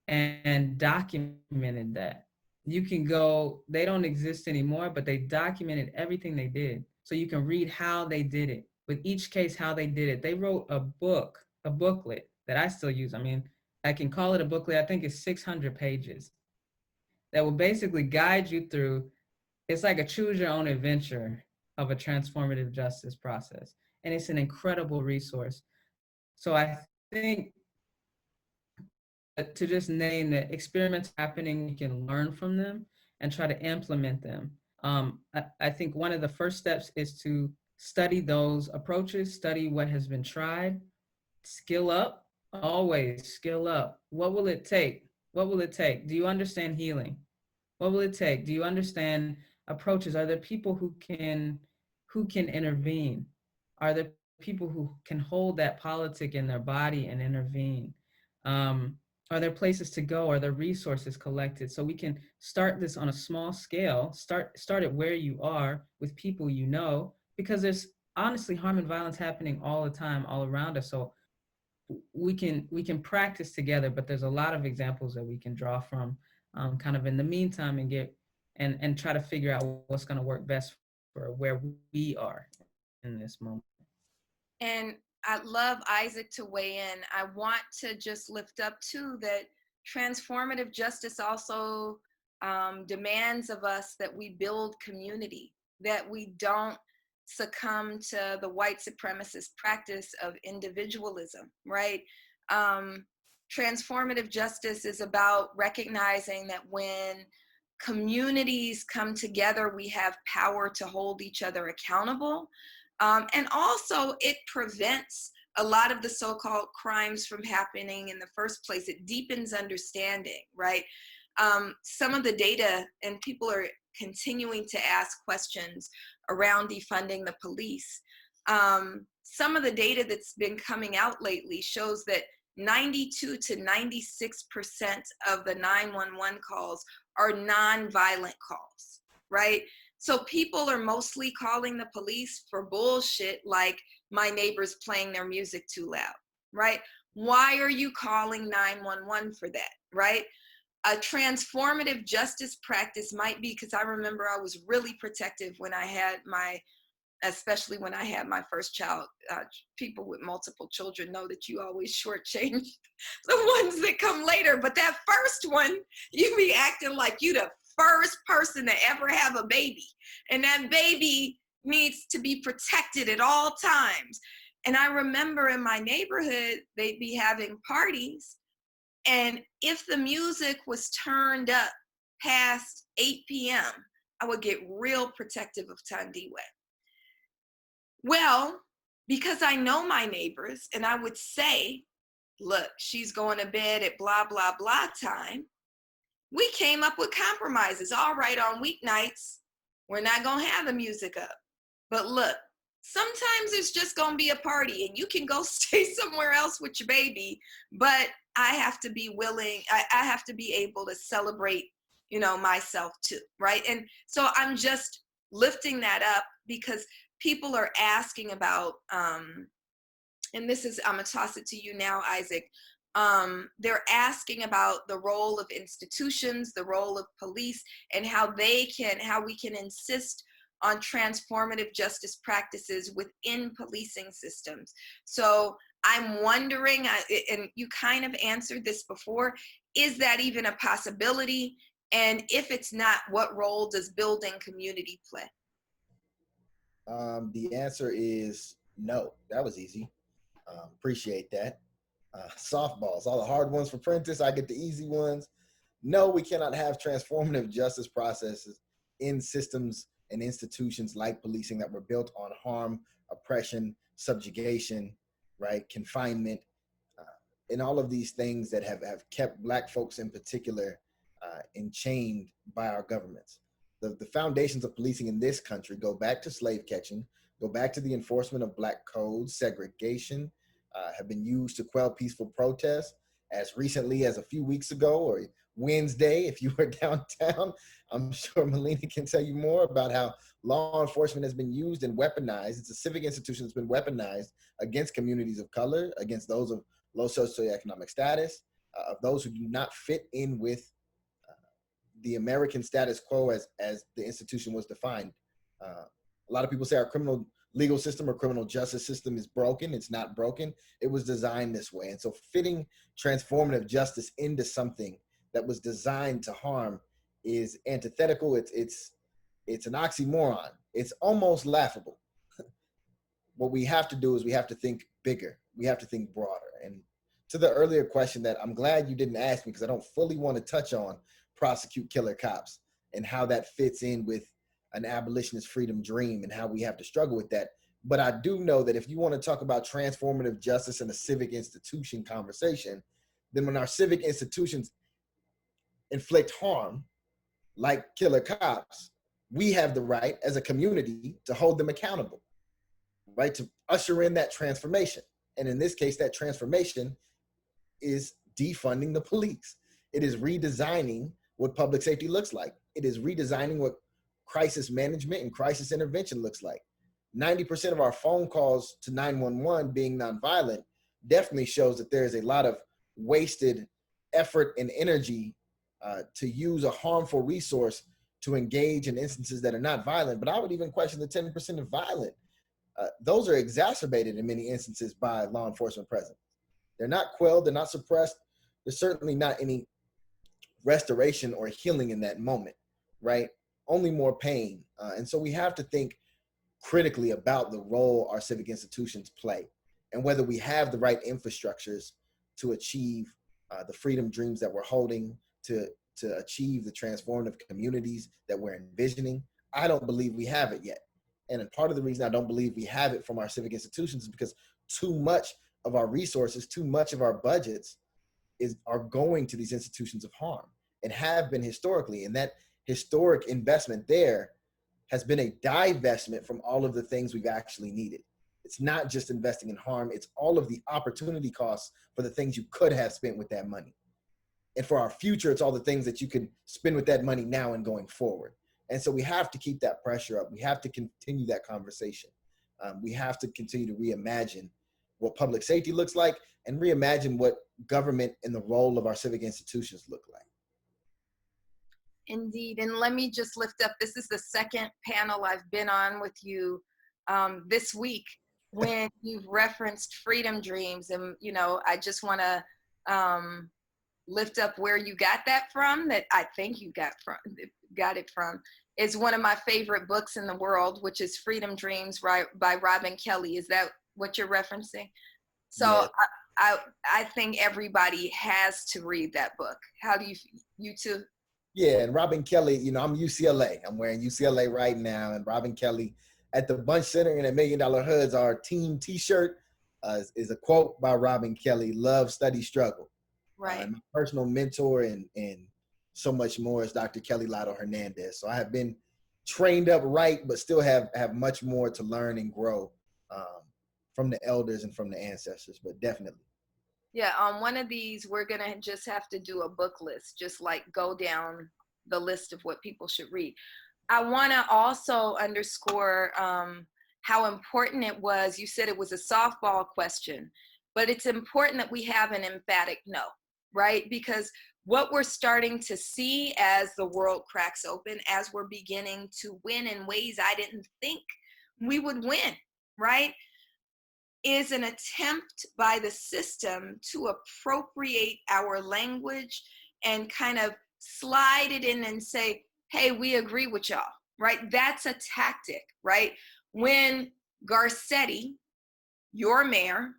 and documented that. You can go, they don't exist anymore, but they documented everything they did. So you can read how they did it, with each case, how they did it. They wrote a booklet that I still use. I mean, I can call it a booklet. I think it's 600 pages that will basically guide you through. It's like a choose your own adventure of a transformative justice process. And it's an incredible resource. So I think to just name that experiments happening, we can learn from them and try to implement them. I think one of the first steps is to study those approaches, study what has been tried, skill up, always skill up. What will it take? What will it take? Do you understand healing? What will it take? Do you understand approaches? Are there people who can intervene? Are there people who can hold that politic in their body and intervene? Are there places to go? Are there resources collected? So we can start this on a small scale, start it where you are with people you know, because there's honestly harm and violence happening all the time, all around us. So we can practice together, but there's a lot of examples that we can draw from kind of in the meantime and get and try to figure out what's going to work best for where we are in this moment. And I'd love Isaac to weigh in. I want to just lift up too that transformative justice also demands of us that we build community, that we don't succumb to the white supremacist practice of individualism, right? Transformative justice is about recognizing that when communities come together, we have power to hold each other accountable. And also it prevents a lot of the so-called crimes from happening in the first place. It deepens understanding, right? Some of the data, and people are continuing to ask questions around defunding the police. Some of the data that's been coming out lately shows that 92 to 96% of the 911 calls are non-violent calls, right? So people are mostly calling the police for bullshit like my neighbor's playing their music too loud, right? Why are you calling 911 for that, right? A transformative justice practice might be, because I remember I was really protective when I had especially when I had my first child. People with multiple children know that you always shortchange the ones that come later, but that first one, you be acting like you the first person to ever have a baby, and that baby needs to be protected at all times. And I remember in my neighborhood, they'd be having parties, and if the music was turned up past 8 p.m., I would get real protective of Tandiwe. Well, because I know my neighbors, and I would say, look, she's going to bed at blah, blah, blah time. We came up with compromises. All right, on weeknights, we're not going to have the music up. But look, sometimes it's just going to be a party, and you can go stay somewhere else with your baby, but I have to be willing, I have to be able to celebrate, myself too, right? And so I'm just lifting that up because people are asking about, and this is, I'm gonna toss it to you now, Isaac. They're asking about the role of institutions, the role of police, and how we can insist on transformative justice practices within policing systems. So I'm wondering, and you kind of answered this before, is that even a possibility? And if it's not, what role does building community play? The answer is no. That was easy. Appreciate that. Softballs, all the hard ones for Prentice. I get the easy ones. No, we cannot have transformative justice processes in systems and institutions like policing that were built on harm, oppression, subjugation, right, confinement, and all of these things that have kept Black folks in particular enchained by our governments. The foundations of policing in this country go back to slave catching, go back to the enforcement of Black codes, segregation, have been used to quell peaceful protests, as recently as a few weeks ago or Wednesday, if you were downtown, I'm sure Melina can tell you more about how law enforcement has been used and weaponized. It's a civic institution that's been weaponized against communities of color, against those of low socioeconomic status, of those who do not fit in with the American status quo as the institution was defined. A lot of people say our criminal legal system or criminal justice system is broken. It's not broken. It was designed this way. And so fitting transformative justice into something that was designed to harm is antithetical. It's an oxymoron. It's almost laughable. What we have to do is we have to think bigger. We have to think broader. And to the earlier question that I'm glad you didn't ask me, because I don't fully want to touch on prosecute killer cops and how that fits in with an abolitionist freedom dream and how we have to struggle with that. But I do know that if you want to talk about transformative justice in a civic institution conversation, then when our civic institutions inflict harm, like killer cops, we have the right as a community to hold them accountable, right? To usher in that transformation. And in this case, that transformation is defunding the police. It is redesigning what public safety looks like. It is redesigning what crisis management and crisis intervention looks like. 90% of our phone calls to 911 being nonviolent definitely shows that there is a lot of wasted effort and energy to use a harmful resource to engage in instances that are not violent. But I would even question the 10% of violent. Those are exacerbated in many instances by law enforcement presence. They're not quelled, they're not suppressed. There's certainly not any restoration or healing in that moment, right? Only more pain. And so we have to think critically about the role our civic institutions play and whether we have the right infrastructures to achieve the freedom dreams that we're holding, to achieve the transformative communities that we're envisioning. I don't believe we have it yet. And part of the reason I don't believe we have it from our civic institutions is because too much of our resources, too much of our budgets are going to these institutions of harm and have been historically. And that historic investment there has been a divestment from all of the things we've actually needed. It's not just investing in harm, it's all of the opportunity costs for the things you could have spent with that money. And for our future, it's all the things that you can spend with that money now and going forward. And so we have to keep that pressure up. We have to continue that conversation. We have to continue to reimagine what public safety looks like and reimagine what government and the role of our civic institutions look like. Indeed, and let me just lift up, this is the second panel I've been on with you this week when you've referenced freedom dreams. And, you know, I just want to lift up where you got that from, that I think you got it from, is one of my favorite books in the world, which is Freedom Dreams by Robin Kelley. Is that what you're referencing? So yeah. I think everybody has to read that book. How do you two? Yeah, and Robin Kelley, you know, I'm UCLA. I'm wearing UCLA right now, and Robin Kelley at the Bunch Center in $1 Million Hoods, our team T-shirt is a quote by Robin Kelley: "Love, study, struggle." Right. My personal mentor and so much more is Dr. Kelly Lotto Hernandez. So I have been trained up right, but still have much more to learn and grow from the elders and from the ancestors, but definitely. Yeah, on one of these, we're going to just have to do a book list, just like go down the list of what people should read. I want to also underscore how important it was. You said it was a softball question, but it's important that we have an emphatic no, right? Because what we're starting to see as the world cracks open, as we're beginning to win in ways I didn't think we would win, right? Is an attempt by the system to appropriate our language and kind of slide it in and say, hey, we agree with y'all, right? That's a tactic, right? When Garcetti, your mayor,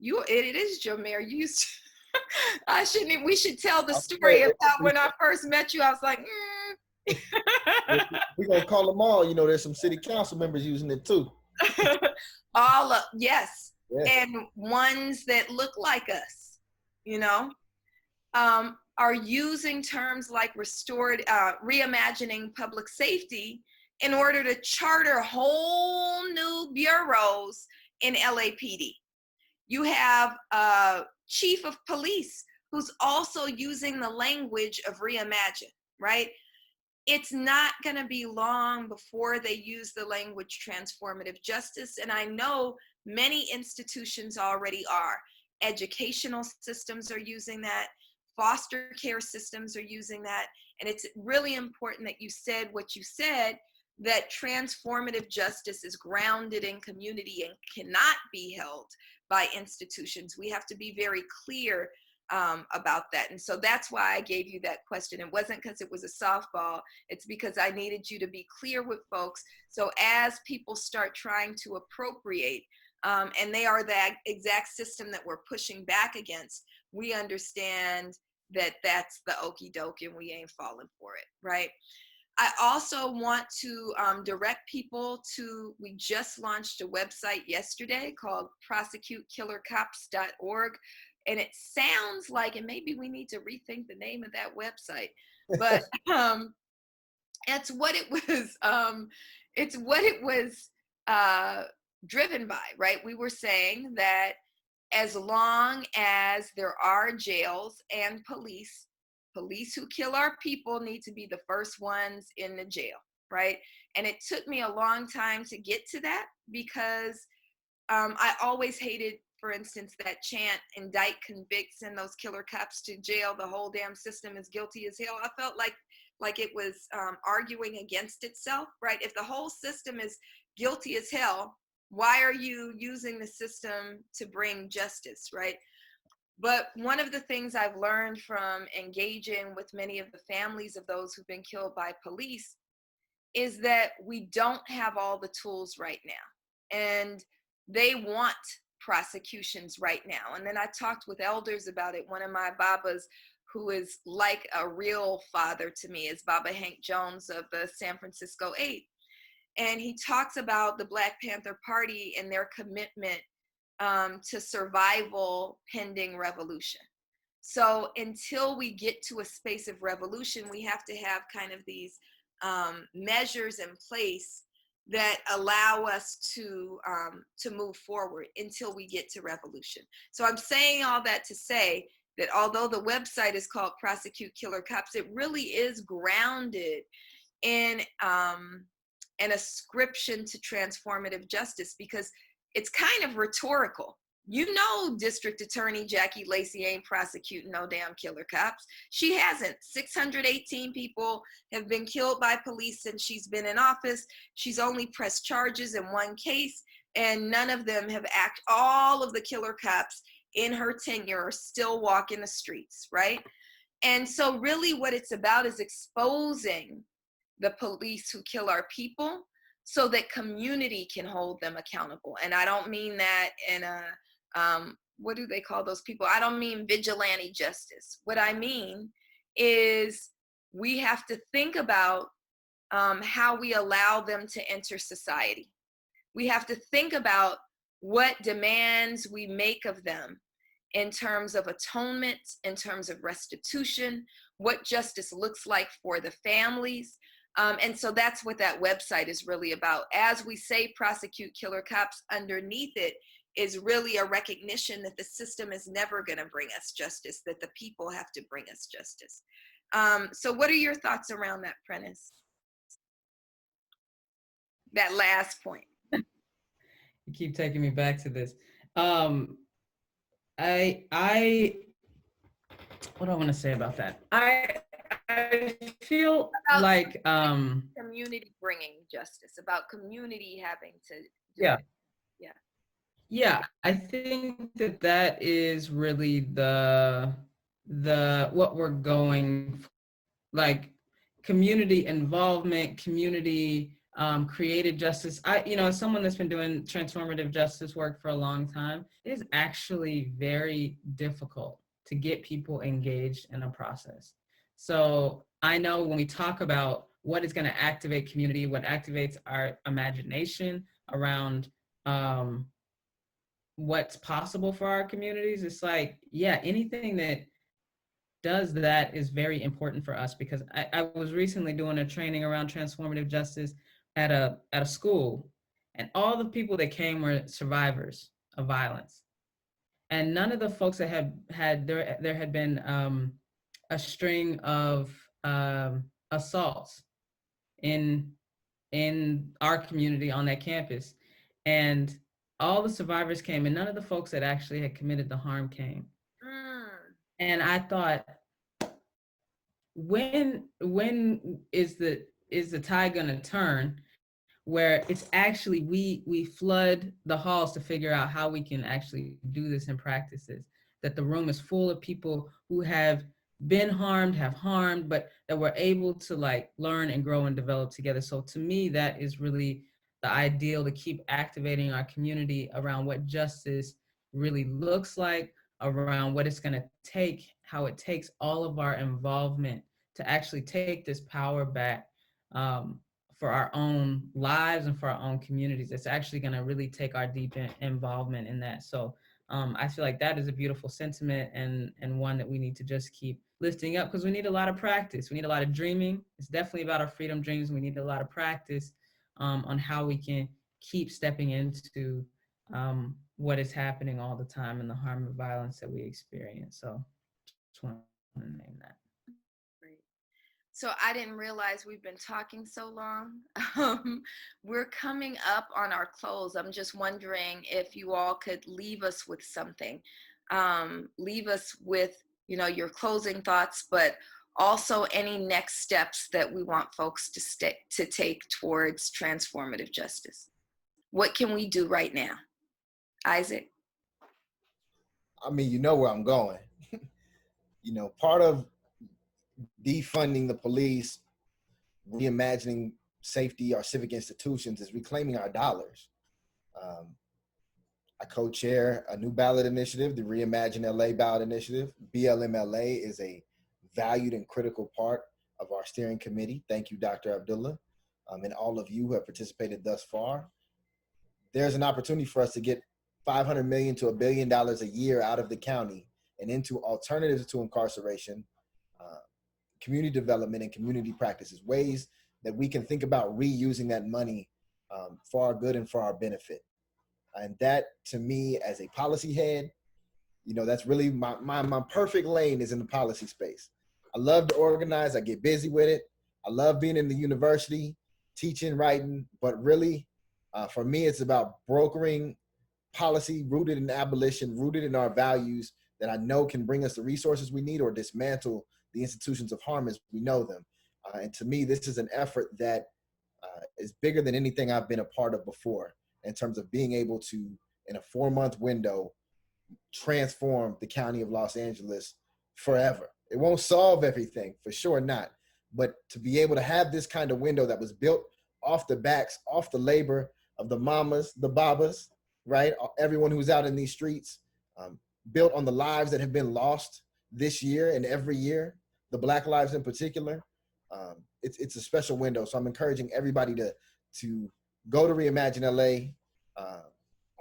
it is your mayor, you used to, we should tell the story about when I first met you. I was like, We're going to call them all. You know, there's some city council members using it too. All of, yes. And ones that look like us, you know, are using terms like reimagining public safety in order to charter whole new bureaus in LAPD. You have a chief of police who's also using the language of reimagine, right? It's not going to be long before they use the language transformative justice. And I know many institutions already are. Educational systems are using that. Foster care systems are using that. And it's really important that you said what you said, that transformative justice is grounded in community and cannot be held by institutions. We have to be very clear about that. And so that's why I gave you that question. It wasn't because it was a softball. It's because I needed you to be clear with folks. So as people start trying to appropriate, and they are that exact system that we're pushing back against, we understand that that's the okie doke and we ain't falling for it, right? I also want to direct people to, we just launched a website yesterday called prosecutekillercops.org. And it sounds like, and maybe we need to rethink the name of that website, but it's what it was driven by, right? We were saying that as long as there are jails and police who kill our people need to be the first ones in the jail, right? And it took me a long time to get to that because I always hated, for instance, that chant, indict, convict, send those killer cops to jail. The whole damn system is guilty as hell. I felt like it was arguing against itself, right? If the whole system is guilty as hell, why are you using the system to bring justice, right? But one of the things I've learned from engaging with many of the families of those who've been killed by police is that we don't have all the tools right now. And they want prosecutions right now. And then I talked with elders about it. One of my Babas, who is like a real father to me, is Baba Hank Jones of the San Francisco 8. And he talks about the Black Panther Party and their commitment to survival pending revolution. So until we get to a space of revolution, we have to have kind of these measures in place that allow us to move forward until we get to revolution. So I'm saying all that to say that although the website is called Prosecute Killer Cops, it really is grounded in an ascription to transformative justice, because it's kind of rhetorical. You know, District Attorney Jackie Lacey ain't prosecuting no damn killer cops. She hasn't. 618 people have been killed by police since she's been in office. She's only pressed charges in one case, and none of them have acted. All of the killer cops in her tenure are still walking the streets, right? And so really what it's about is exposing the police who kill our people so that community can hold them accountable. And I don't mean that in a, what do they call those people? I don't mean vigilante justice. What I mean is we have to think about how we allow them to enter society. We have to think about what demands we make of them in terms of atonement, in terms of restitution, what justice looks like for the families. And so that's what that website is really about. As we say, prosecute killer cops, underneath it is really a recognition that the system is never going to bring us justice, that the people have to bring us justice. So what are your thoughts around that, Prentis? That last point. You keep taking me back to this. What do I want to say about that? I feel about like community bringing justice, about community having to do yeah. it. Yeah, I think that is really the what we're going, like community involvement, community created justice. As someone that's been doing transformative justice work for a long time, it is actually very difficult to get people engaged in a process. So I know when we talk about what is going to activate community, what activates our imagination around what's possible for our communities, it's like, yeah, anything that does that is very important for us, because I was recently doing a training around transformative justice at a school, and all the people that came were survivors of violence. And none of the folks that there had been a string of assaults in our community on that campus. And all the survivors came, and none of the folks that actually had committed the harm came. And I thought, when is the tide gonna turn where it's actually we flood the halls to figure out how we can actually do this in practices, that the room is full of people who have been harmed, have harmed, but that we're able to like learn and grow and develop together. So to me, that is really the ideal, to keep activating our community around what justice really looks like, around what it's going to take, how it takes all of our involvement to actually take this power back, for our own lives and for our own communities. It's actually going to really take our deep involvement in that. So I feel like that is a beautiful sentiment, and one that we need to just keep lifting up, because we need a lot of practice. We need a lot of dreaming. It's definitely about our freedom dreams. We need a lot of practice on how we can keep stepping into what is happening all the time and the harm and violence that we experience. So just want to name that. So I didn't realize we've been talking so long. We're coming up on our close. I'm just wondering if you all could leave us with something. Leave us with, your closing thoughts, but also any next steps that we want folks to take towards transformative justice. What can we do right now? Isaac? I mean, you know where I'm going. Part of defunding the police, reimagining safety, our civic institutions, is reclaiming our dollars. I co-chair a new ballot initiative, the Reimagine LA ballot initiative. BLMLA is a valued and critical part of our steering committee. Thank you, Dr. Abdullah, and all of you who have participated thus far. There's an opportunity for us to get $500 million to $1 billion a year out of the county and into alternatives to incarceration, community development, and community practices, ways that we can think about reusing that money for our good and for our benefit. And that, to me, as a policy head, that's really my perfect lane is in the policy space. I love to organize. I get busy with it. I love being in the university, teaching, writing, but really, for me, it's about brokering policy rooted in abolition, rooted in our values that I know can bring us the resources we need or dismantle the institutions of harm as we know them. And to me, this is an effort that is bigger than anything I've been a part of before, in terms of being able to, in a 4-month window, transform the county of Los Angeles forever. It won't solve everything, for sure not. But to be able to have this kind of window that was built off the backs, off the labor of the mamas, the babas, right? Everyone who's out in these streets, built on the lives that have been lost this year and every year, the Black lives in particular. It's a special window. So I'm encouraging everybody to go to Reimagine LA,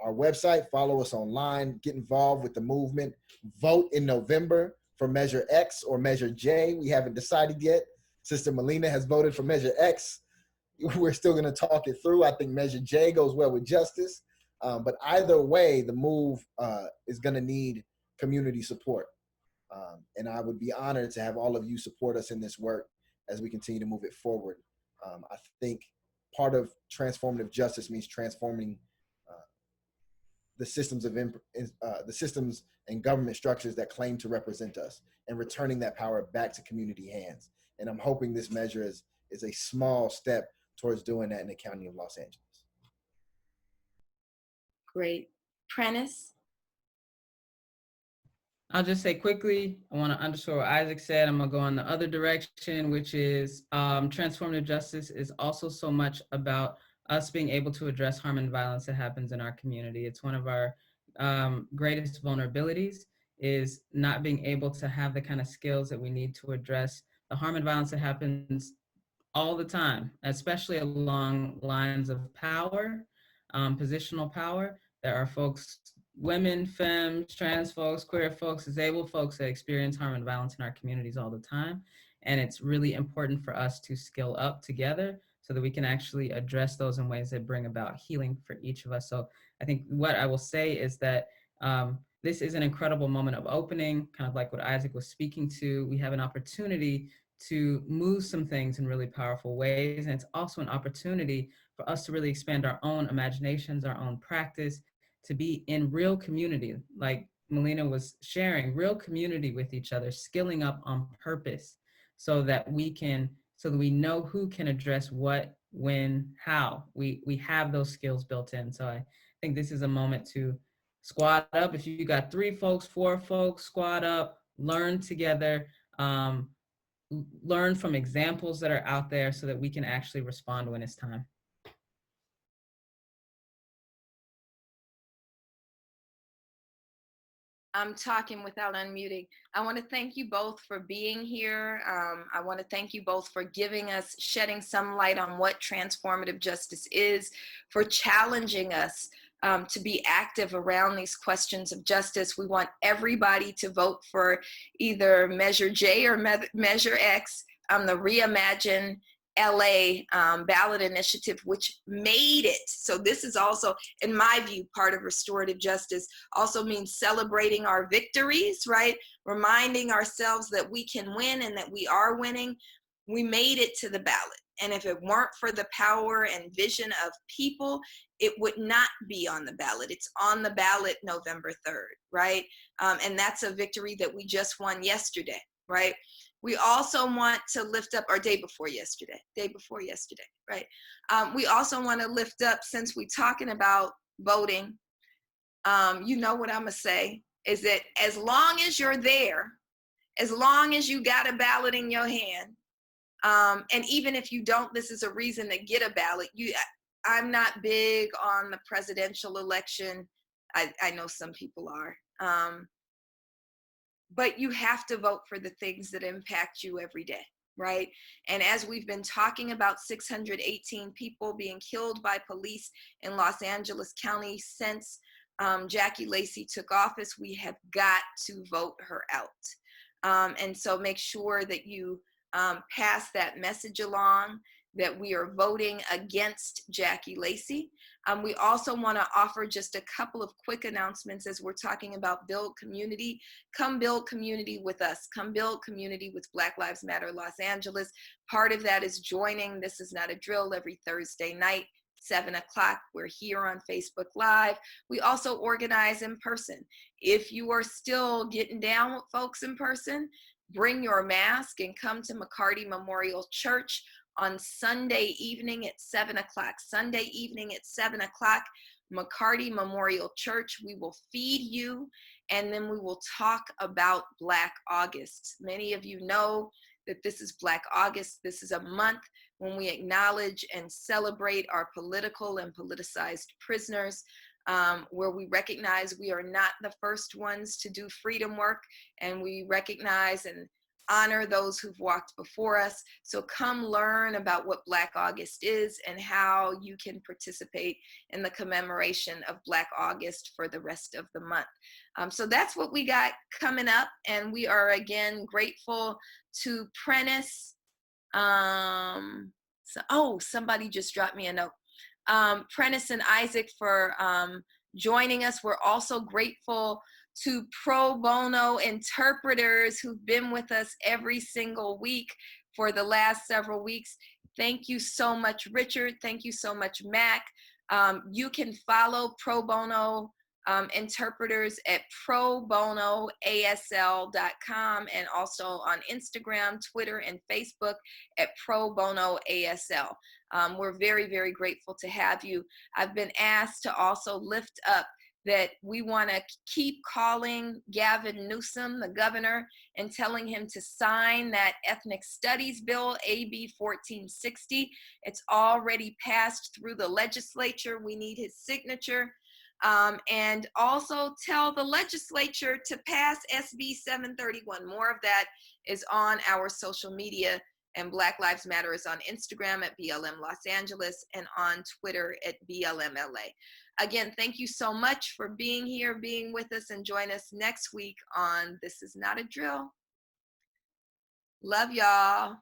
our website, follow us online, get involved with the movement, vote in November for Measure X or Measure J. We haven't decided yet. Sister Melina has voted for Measure X. We're still going to talk it through. I think Measure J goes well with justice. But either way, the move is going to need community support. And I would be honored to have all of you support us in this work as we continue to move it forward. I think part of transformative justice means transforming the systems and government structures that claim to represent us, and returning that power back to community hands. And I'm hoping this measure is a small step towards doing that in the county of Los Angeles. Great. Prentis? I'll just say quickly, I want to underscore what Isaac said. I'm going to go in the other direction, which is transformative justice is also so much about us being able to address harm and violence that happens in our community. It's one of our greatest vulnerabilities, is not being able to have the kind of skills that we need to address the harm and violence that happens all the time, especially along lines of power, positional power. There are folks, women, femmes, trans folks, queer folks, disabled folks that experience harm and violence in our communities all the time. And it's really important for us to skill up together so that we can actually address those in ways that bring about healing for each of us. So I think what I will say is that this is an incredible moment of opening, kind of like what Isaac was speaking to. We have an opportunity to move some things in really powerful ways. And it's also an opportunity for us to really expand our own imaginations, our own practice, to be in real community, like Melina was sharing, real community with each other, skilling up on purpose so that we know who can address what, when, how. We have those skills built in. So I think this is a moment to squad up. If you got 3 folks, 4 folks, squad up, learn together, learn from examples that are out there so that we can actually respond when it's time. I'm talking without unmuting. I want to thank you both for being here. I want to thank you both for giving us, shedding some light on what transformative justice is, for challenging us to be active around these questions of justice. We want everybody to vote for either Measure J or Measure X, the Reimagine LA ballot initiative, which made it. So this is also, in my view, part of restorative justice. Also means celebrating our victories, right? Reminding ourselves that we can win and that we are winning. We made it to the ballot. And if it weren't for the power and vision of people, it would not be on the ballot. It's on the ballot November 3rd, right? And that's a victory that we just won yesterday, right? We also want to lift up, or day before yesterday, right? We also want to lift up, since we're talking about voting, you know what I'm gonna say, is that as long as you're there, as long as you got a ballot in your hand, and even if you don't, this is a reason to get a ballot. I'm not big on the presidential election. I know some people are. But you have to vote for the things that impact you every day, right? And as we've been talking about 618 people being killed by police in Los Angeles County since Jackie Lacey took office, we have got to vote her out. And so make sure that you pass that message along, that we are voting against Jackie Lacey. We also want to offer just a couple of quick announcements as we're talking about build community. Come build community with us. Come build community with Black Lives Matter Los Angeles. Part of that is joining This Is Not a Drill every Thursday night, 7 o'clock. We're here on Facebook Live. We also organize in person. If you are still getting down with folks in person, bring your mask and come to McCarty Memorial Church on Sunday evening at 7 o'clock. Sunday evening at 7 o'clock, McCarty Memorial Church. We will feed you, and then we will talk about Black August. Many of you know that this is Black August. This is a month when we acknowledge and celebrate our political and politicized prisoners, where we recognize we are not the first ones to do freedom work, and we recognize and honor those who've walked before us. So come learn about what Black August is and how you can participate in the commemoration of Black August for the rest of the month. So that's what we got coming up. And we are again grateful to Prentis. Somebody just dropped me a note. Prentis and Isaac for joining us. We're also grateful to pro bono interpreters who've been with us every single week for the last several weeks. Thank you so much, Richard. Thank you so much, Mac. You can follow pro bono interpreters at probonoasl.com, and also on Instagram, Twitter, and Facebook at probonoasl. We're very, very grateful to have you. I've been asked to also lift up that we want to keep calling Gavin Newsom, the governor, and telling him to sign that ethnic studies bill, AB 1460. It's already passed through the legislature. We need his signature. And also tell the legislature to pass SB 731. More of that is on our social media, and Black Lives Matter is on Instagram at BLM Los Angeles and on Twitter at BLMLA. Again, thank you so much for being here, being with us, and join us next week on This Is Not a Drill. Love y'all.